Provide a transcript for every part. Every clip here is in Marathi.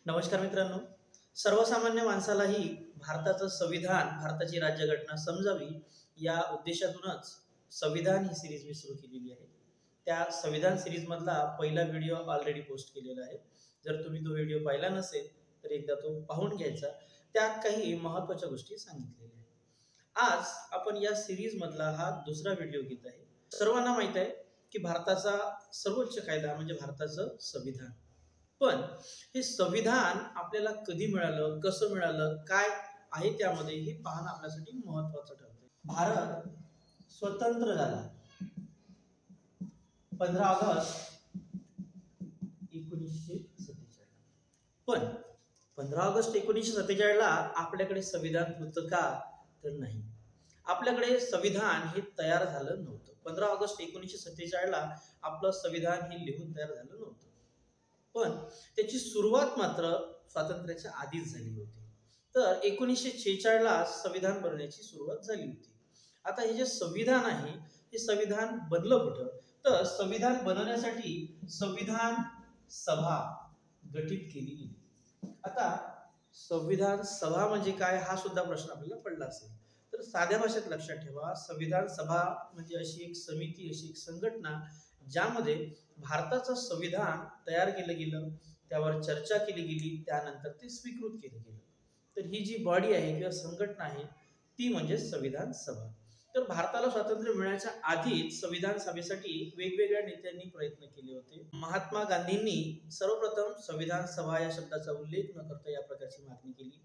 नमस्कार मित्रांनो. सर्वसामान्य माणसालाही भारताचं संविधान, भारताची राज्यघटना समजावी या उद्देशातूनच संविधान ही सिरीज मी सुरू केलेली आहे. त्या संविधान सिरीजमधला पहिला व्हिडिओ ऑलरेडी पोस्ट केलेला आहे. जर तुम्ही तो व्हिडिओ पाहिला नसेल तर एकदा तो पाहून घ्यायचा. त्यात काही महत्त्वाच्या गोष्टी सांगितलेल्या आहेत. आज आपण या सिरीजमधला हा दुसरा व्हिडिओ घेत आहे. सर्वांना माहीत आहे की भारताचा सर्वोच्च कायदा म्हणजे भारताचं संविधान. पण हे संविधान आपल्याला कधी मिळालं, कसं मिळालं, काय आहे त्यामध्ये हे पाहणं आपल्यासाठी महत्त्वाचं ठरतं. भारत स्वतंत्र झाला 15 ऑगस्ट 1947. पण 15 ऑगस्ट 1947ला आपल्याकडे संविधान होतं का? तर नाही. आपल्याकडे संविधान हे तयार झालं नव्हतं. 15 ऑगस्ट 1947ला आपलं संविधान हे लिहून तयार झालं नव्हतं. पण त्याची सुरुवात मात्र स्वातंत्र्याच्या आधीच झाली होती. तर 1946ला संविधान बनवण्याची सुरुवात झाली होती. आता हे जे संविधान आहे हे संविधान बनलं कुठं? तर संविधान बनवण्यासाठी संविधान सभा गठीत केली गेली. आता संविधान सभा म्हणजे काय हा सुद्धा प्रश्न आपल्याला पडला असेल. तर साध्या भाषेत लक्षात ठेवा, संविधान सभा म्हणजे अशी एक समिती, अशी एक संघटना ज्यामध्ये भारताचं संविधान तयार केलं गेलं, त्यावर चर्चा केली गेली, त्यानंतर ते स्वीकृत केलं गेलं. तर ही जी बॉडी आहे किंवा संघटना आहे ती म्हणजे संविधान सभा. तर भारताला स्वातंत्र्य मिळण्याच्या आधीच संविधान सभेसाठी वेगवेगळ्या नेत्यांनी प्रयत्न केले होते. महात्मा गांधींनी सर्वप्रथम संविधान सभा या शब्दाचा उल्लेख न करता या प्रकारची मागणी केली.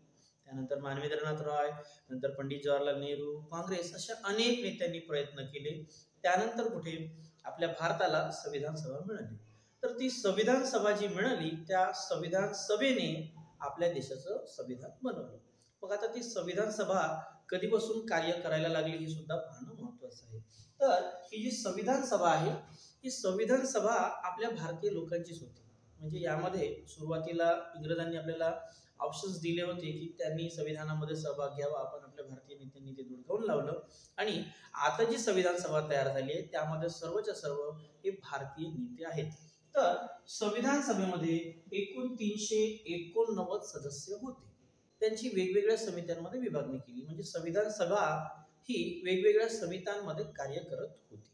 त्यानंतर मानवेंद्रनाथ रॉय, नंतर पंडित जवाहरलाल नेहरू, काँग्रेस अशा अनेक नेत्यांनी प्रयत्न केले. त्यानंतर कुठे आपल्या भारताला संविधान सभा मिळाली. तर ती संविधान सभा जी मिळाली त्या संविधान सभेने आपल्या देशाचं संविधान बनवलं. मग आता ती संविधान सभा कधीपासून कार्य करायला लागली हे सुद्धा पाहणं महत्त्वाचं आहे. तर ही जी संविधान सभा आहे ही संविधान सभा आपल्या भारतीय लोकांचीच होती. म्हणजे यामध्ये सुरुवातीला इंग्रजांनी आपल्याला ऑप्शन्स दिले होते की त्यांनी संविधानामध्ये सहभाग घ्यावा. आपण आपल्या भारतीय नेत्यांनी ते धुडकावून लावलं आणि आता जी संविधान सभा तयार झाली आहे त्यामध्ये सर्वच्या सर्व हे भारतीय नेते आहेत. तर संविधान सभेमध्ये एकूण 389 सदस्य होते. त्यांची वेगवेगळ्या समित्यांमध्ये विभागणी केली. म्हणजे संविधान सभा ही वेगवेगळ्या समित्यांमध्ये कार्य करत होती.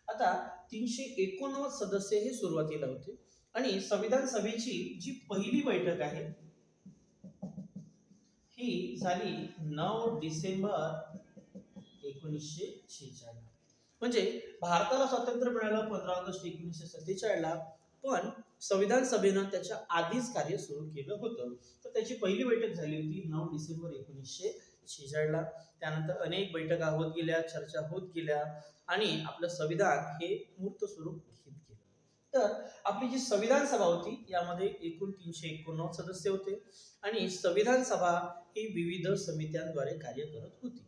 आता 389 सदस्य हे सुरुवातीला होते आणि संविधान सभेची जी पहिली बैठक आहे ही झाली 9 डिसेंबर 1946. म्हणजे भारताला स्वातंत्र्य मिळालं 15 ऑगस्ट 1947ला, पण संविधान सभेनं त्याच्या आधीच कार्य सुरू केलं होतं. तर त्याची पहिली बैठक झाली होती 9 डिसेंबर 1946ला. त्यानंतर अनेक बैठका होत गेल्या, चर्चा होत गेल्या आणि आपलं संविधान हे मूर्त स्वरूप घेत गेलं. तर आपली जी संविधान सभा होती यामध्ये एकूण 389 सदस्य होते आणि संविधान सभा ही विविध समित्यांद्वारे कार्य करत होती.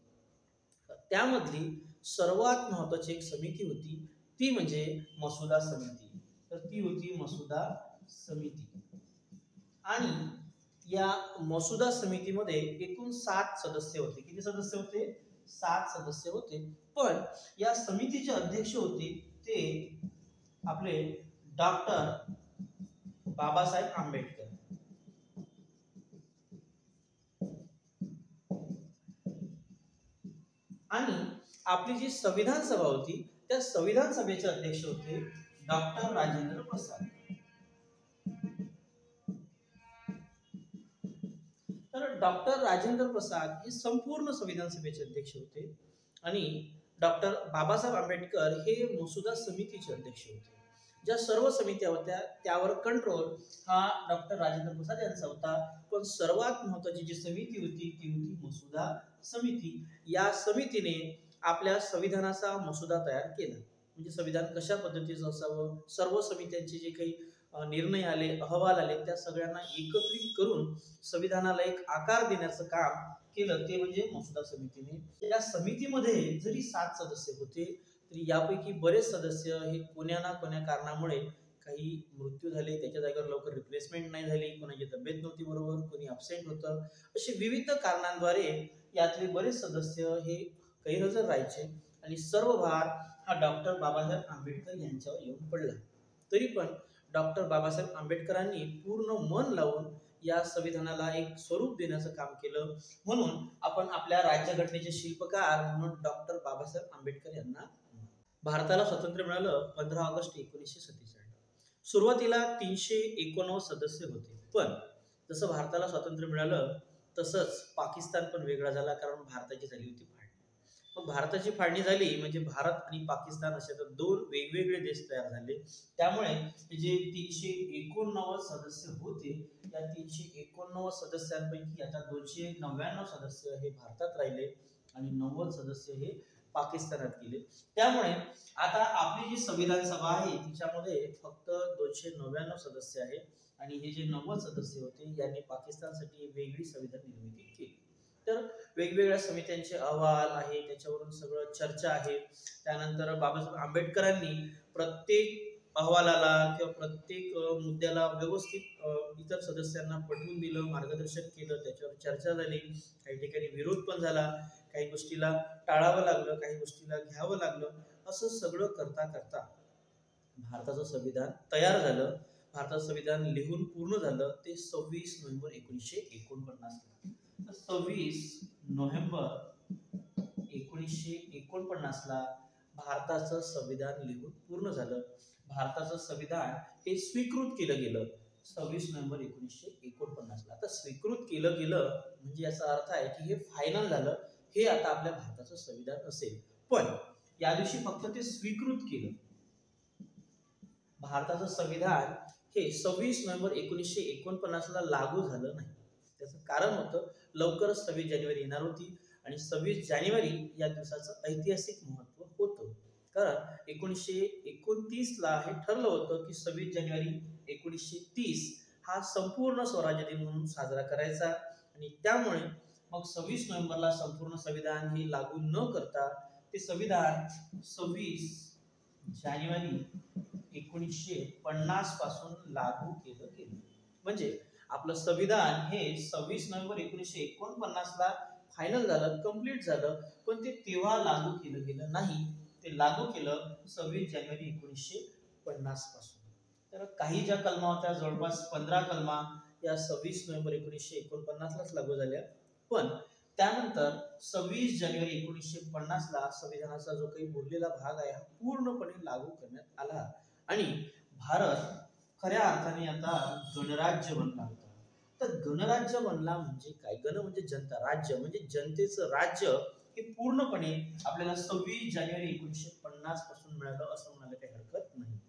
त्यामधली सर्वात महत्त्वाची एक समिती होती ती म्हणजे मसुदा समिती. तर ती होती मसुदा समिती आणि या मसुदा समितीमध्ये एकूण 7 सदस्य होते. किती सदस्य होते? 7 सदस्य होते. पण या समितीचे अध्यक्ष होते ते आपले डॉक्टर बाबासाहेब आंबेडकर. आणि आपली जी संविधान सभा होती त्या संविधान सभेचे अध्यक्ष होते डॉक्टर राजेंद्र प्रसाद. तर डॉक्टर राजेंद्र प्रसाद हे संपूर्ण संविधान सभेचे अध्यक्ष होते आणि डॉक्टर बाबासाहेब आंबेडकर हे मसुदा समितीचे अध्यक्ष होते. ज्या सर्व समित्या होत्या त्यावर कंट्रोल हा डॉक्टर राजेंद्र प्रसाद यांचा होता. पण सर्वात महत्त्वाची जी समिती होती ती होती मसुदा समिती. या समितीने आपल्या संविधानाचा मसुदा तयार केला. म्हणजे संविधान कशा पद्धतीचं असावं, सर्व समित्यांचे जे काही निर्णय आले, अहवाल आले त्या सगळ्यांना एकत्रित करून संविधानाला एक आकार देण्याचं काम केलं ते म्हणजे मसुदा समितीने. या समितीमध्ये जरी 7 सदस्य होते तरी यापैकी बरेच सदस्य हे कोण्या ना कोण्या कारणामुळे काही मृत्यू झाले, त्याच्या जागेवर लवकर रिप्लेसमेंट नाही झाली, कोणाची तब्येत नव्हती बरोबर, कोणी अब्सेंट होतं, असे विविध कारणांद्वारे यातले बरेच सदस्य हे गैरहजर राहायचे आणि सर्व भार हा डॉक्टर बाबासाहेब आंबेडकर यांच्यावर येऊन पडला. तरी पण डॉक्टर बाबासाहेब आंबेडकरांनी पूर्ण मन लावून या संविधानाला एक स्वरूप देण्याचं काम केलं. म्हणून आपण आपल्या राज्यघटनेचे शिल्पकार म्हणून डॉक्टर बाबासाहेब आंबेडकर यांना. भारताला स्वातंत्र्य मिळालं 15 ऑगस्ट 1947. सुरुवातीला 389 सदस्य होते, पण जसं भारताला स्वातंत्र्य मिळालं तसंच पाकिस्तान पण वेगळा झाला, कारण भारताची झाली होती फाळणी. मग भारताची फाळणी झाली म्हणजे भारत आणि पाकिस्तान असे तर दोन वेगवेगळे देश तयार झाले. त्यामुळे जे 389 सदस्य होते, या 389 सदस्यांपैकी आता 299 सदस्य हे भारतात राहिले आणि 90 सदस्य हे पाकिस्तानात गेले. त्यामुळे आता आपली जी संविधान सभा आहे तिच्यामध्ये फक्त 299 सदस्य आहेत आणि हे जे 90 सदस्य होते यांनी पाकिस्तानसाठी वेगळी संविधान निर्मिती केली. तर वेगवेगळ्या समित्यांचे अहवाल आहे, त्याच्यावरून सगळं चर्चा आहे. त्यानंतर बाबासाहेब आंबेडकरांनी प्रत्येक अहवालाला किंवा प्रत्येक मुद्द्याला व्यवस्थित इतर सदस्यांना पटवून दिलं, मार्गदर्शन केलं, त्याच्यावर चर्चा झाली. काही ठिकाणी विरोध पण झाला, काही गोष्टीला टाळावं लागलं, काही गोष्टीला घ्यावं लागलं. असं सगळं करता करता भारताचं संविधान तयार झालं. भारताचं संविधान लिहून पूर्ण झालं ते 26 नोव्हेंबर 1949. 26 नोव्हेंबर 1949 भारताचं संविधान लिहून पूर्ण झालं. भारताचं संविधान हे स्वीकृत केलं गेलं 26 नोव्हेंबर 1949. आता स्वीकृत केलं गेलं म्हणजे याचा अर्थ आहे की हे फायनल झालं, हे आता आपल्या भारताचं संविधान असेल. पण या दिवशी फक्त ते स्वीकृत केलं. भारताचं संविधान हे 26 नोव्हेंबर 1949 लागू झालं नाही. त्याचं कारण होतं लवकरच 26 जानेवारी येणार होती आणि 26 जानेवारी या दिवसाचं ऐतिहासिक महत्त्व होतं. कारण 1929 हे ठरलं होतं की 26 जानेवारी 1930 हा संपूर्ण स्वराज्य दिन म्हणून साजरा करायचा आणि त्यामुळे मग 26 नोव्हेंबरला संपूर्ण संविधान हे लागू न करता ते संविधान 26 जानेवारी 1950 पासून लागू केलं गेलं. म्हणजे आपलं संविधान हे 26 नोव्हेंबर 1949 फायनल झालं, कंप्लीट झालं, पण ते तेव्हा लागू केलं गेलं नाही. ते लागू केलं 26 जानेवारी 1950 पासून. तर काही ज्या कलमा होत्या जवळपास 15 कलमा या 26 नोव्हेंबर 1949 लागू झाल्या. पण त्यानंतर 26 जानेवारी 1950 संविधानाचा जो काही उरलेला भाग आहे हा पूर्णपणे लागू करण्यात आला आणि भारत खऱ्या अर्थाने आता गणराज्य बनला होता. तर गणराज्य बनला म्हणजे काय? गण म्हणजे जनता, राज्य म्हणजे जनतेचं राज्य हे पूर्णपणे आपल्याला 26 जानेवारी 1950 पासून मिळालं असं म्हणायला काही हरकत नाही.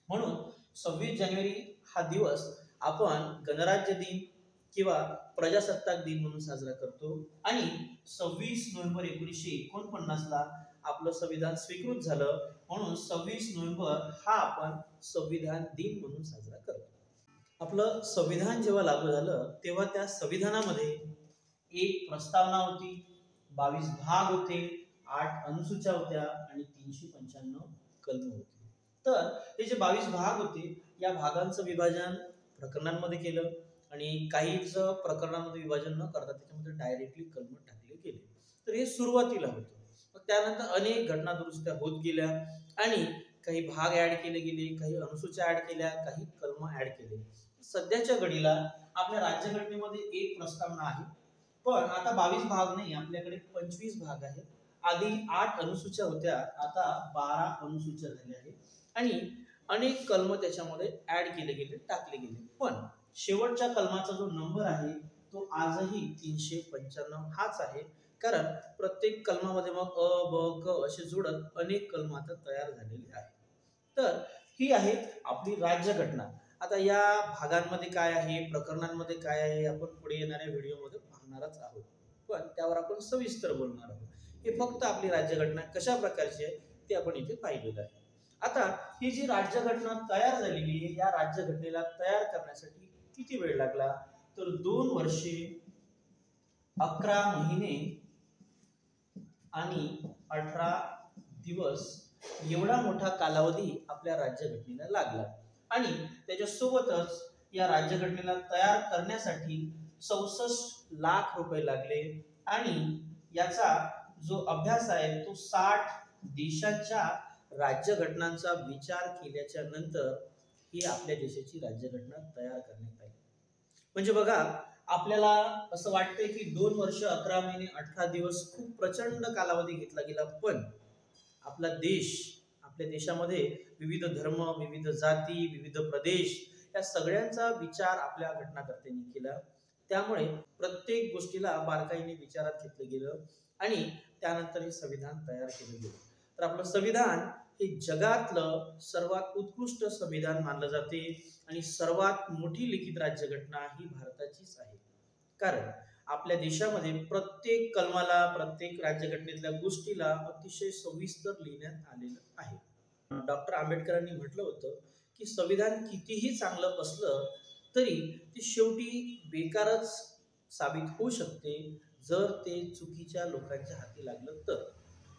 म्हणून 26 जानेवारी हा दिवस आपण गणराज्य दिन किंवा प्रजासत्ताक दिन म्हणून साजरा करतो आणि 26 नोव्हेंबर 1949 आपलं संविधान स्वीकृत झालं म्हणून 26 नोव्हेंबर हा आपण संविधान दिन म्हणून साजरा करतो. आपलं संविधान जेव्हा लागू झालं तेव्हा त्या संविधानामध्ये एक प्रस्तावना होती, 22 भाग होते, 8 अनुसूच्या होत्या आणि 395 कलम होते. तर हे जे 22 भाग होते या भागांचं विभाजन प्रकरणांमध्ये केलं आणि काहीच प्रकरणांमध्ये विभाजन न करता त्याच्यामध्ये डायरेक्टली कलम टाकले गेले. तर हे सुरुवातीला होतं. मग त्यानंतर अनेक घटना दुरुस्त्या होत गेल्या आणि काही भाग ऍड केले गेले, काही अनुसूच्या ऍड केल्या, काही कलम ऍड केले. सध्याच्या घडीला आपल्या राज्यघटनेमध्ये एक प्रस्तावना आहे, पण आता 22 भाग नाही, आपल्याकडे 25 भाग आहेत. आधी 8 अनुसूच्या होत्या, आता 12 अनुसूच्या झाल्या आहेत आणि अनेक कलम त्याच्यामध्ये ऍड केले गेले, टाकले गेले. पण शेवटच्या कलमाचा जो नंबर आहे तो आजही 395 हाच आहे. कारण प्रत्येक कलमामध्ये मग अ, ब, क असे जोडत अनेक कलम आता तयार झालेले आहेत. तर ही आहे आपली राज्यघटना. आता या भागांमध्ये काय आहे, प्रकरणांमध्ये काय आहे, आपण पुढे येणाऱ्या व्हिडिओमध्ये पाहणारच आहोत. पण त्यावर आपण सविस्तर बोलणार आहोत. हे फक्त आपली राज्यघटना कशा प्रकारची आहे ते आपण इथे पाहिलेलं आहे. आता ही जी राज्यघटना तयार झालेली आहे, या राज्यघटनेला तयार करण्यासाठी किती वेळ लागला? तर 2 वर्षे 11 महिने आणि 18 दिवस एवढा मोठा कालावधी आपल्या राज्यघटनेला लागला आणि त्याच्यासोबतच या राज्यघटनेला तयार करण्यासाठी 64 लाख रुपये लागले आणि याचा जो अभ्यास आहे तो 60 देशांच्या राज्यघटनांचा विचार केल्याच्या नंतर ही आपल्या देशाची राज्यघटना तयार करण्यात आली. म्हणजे बघा, आपल्याला असं वाटतंय की 2 वर्ष 11 महिने 18 दिवस खूप प्रचंड कालावधी घेतला गेला, पण आपला देश, आपल्या देशामध्ये विविध धर्म, विविध जाती, विविध प्रदेश या सगळ्यांचा विचार आपल्या घटनाकर्त्यांनी केला. त्यामुळे प्रत्येक गोष्टीला बारकाईने विचारात घेतलं गेलं आणि त्यानंतर हे संविधान तयार केलं गेलं. तर आपलं संविधान हे जगातलं सर्वात उत्कृष्ट संविधान मानलं जाते आणि सर्वात मोठी लिखित राज्यघटना ही भारताचीच आहे. कारण आपल्या देशामध्ये प्रत्येक कलमाला, प्रत्येक राज्यघटनेतल्या गोष्टीला अतिशय सविस्तर लिहिण्यात आलेलं आहे. डॉक्टर आंबेडकरांनी म्हटलं होतं की संविधान कितीही चांगलं असलं तरी ते शेवटी बेकारच साबित होऊ शकते जर ते चुकीच्या लोकांच्या हाती लागलं तर.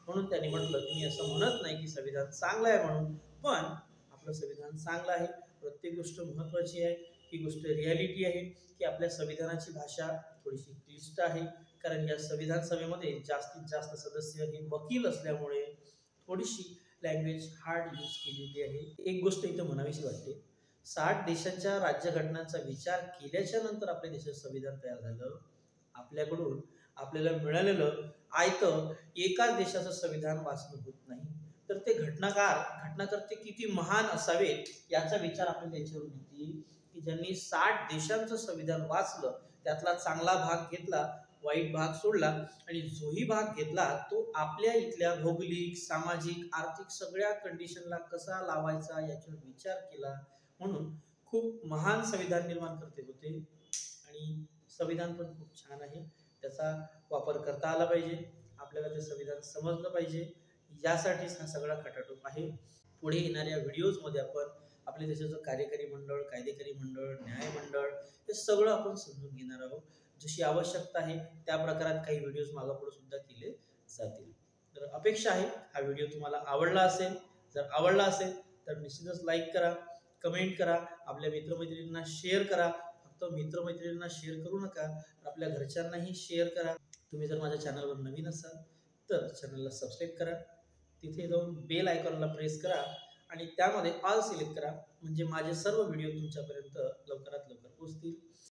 म्हणून त्यांनी म्हटलं की मी असं म्हणत नाही की संविधान चांगलं आहे म्हणून, पण आपलं संविधान चांगलं आहे. प्रत्येक गोष्ट महत्त्वाची आहे. ही गोष्ट रियालिटी आहे की आपल्या संविधानाची भाषा थोडीशी क्लिष्ट आहे, कारण या संविधान सभेमध्ये जास्तीत जास्त सदस्य हे वकील असल्यामुळे थोडीशी लँग्वेज हार्ड यूज केलेली आहे. एक गोष्ट इथं म्हणावीशी वाटते, 60 देशांच्या राज्यघटनांचा विचार केल्याच्या नंतर आपल्या देशाचं संविधान तयार झालं. आपल्याकडून आपल्याला मिळालेलं आयतं एकाच देशाचं संविधान वाचणं होत नाही. तर ते घटनाकर्ते किती महान असावेत याचा विचार आपल्याला याच्यावरून येते की ज्यांनी 60 देशांचं संविधान वाचलं, त्यातला चांगला भाग घेतला, वाईट भाग सोडला आणि जोही भाग घेतला तो आपल्या इथल्या भौगोलिक, सामाजिक, आर्थिक सगळ्या कंडिशनला कसा लावायचा याच्यावर विचार केला. म्हणून खूप महान संविधान निर्माण करते होते आणि संविधान पण खूप छान आहे. त्याचा वापर करता आला पाहिजे, आपल्याला ते संविधान समजलं पाहिजे. यासाठीच हा सगळा खटाटोप आहे. पुढे येणाऱ्या व्हिडिओजमध्ये आपण आपल्या देशाचं कार्यकारी मंडळ, कायदेकारी मंडळ, न्याय मंडळ हे सगळं आपण समजून घेणार आहोत. जशी आवश्यकता आहे त्या प्रकारात काही व्हिडिओज मागपुढे सुद्धा केले जातील. तर अपेक्षा आहे हा व्हिडिओ तुम्हाला आवडला असेल. जर आवडला असेल तर निश्चितच लाईक करा, कमेंट करा, आपल्या मित्रमैत्रिणींना शेअर करा. फक्त मित्रमैत्रिणींना शेअर करू नका, तर आपल्या घरच्यांनाही शेअर करा. तुम्ही जर माझ्या चॅनलवर नवीन असाल तर चॅनलला सबस्क्राईब करा. तिथे जाऊन बेल आयकॉनला प्रेस करा आणि त्यामध्ये ऑल सिलेक्ट करा, म्हणजे माझे सर्व व्हिडिओ तुमच्यापर्यंत लवकरात लवकर पोहोचतील.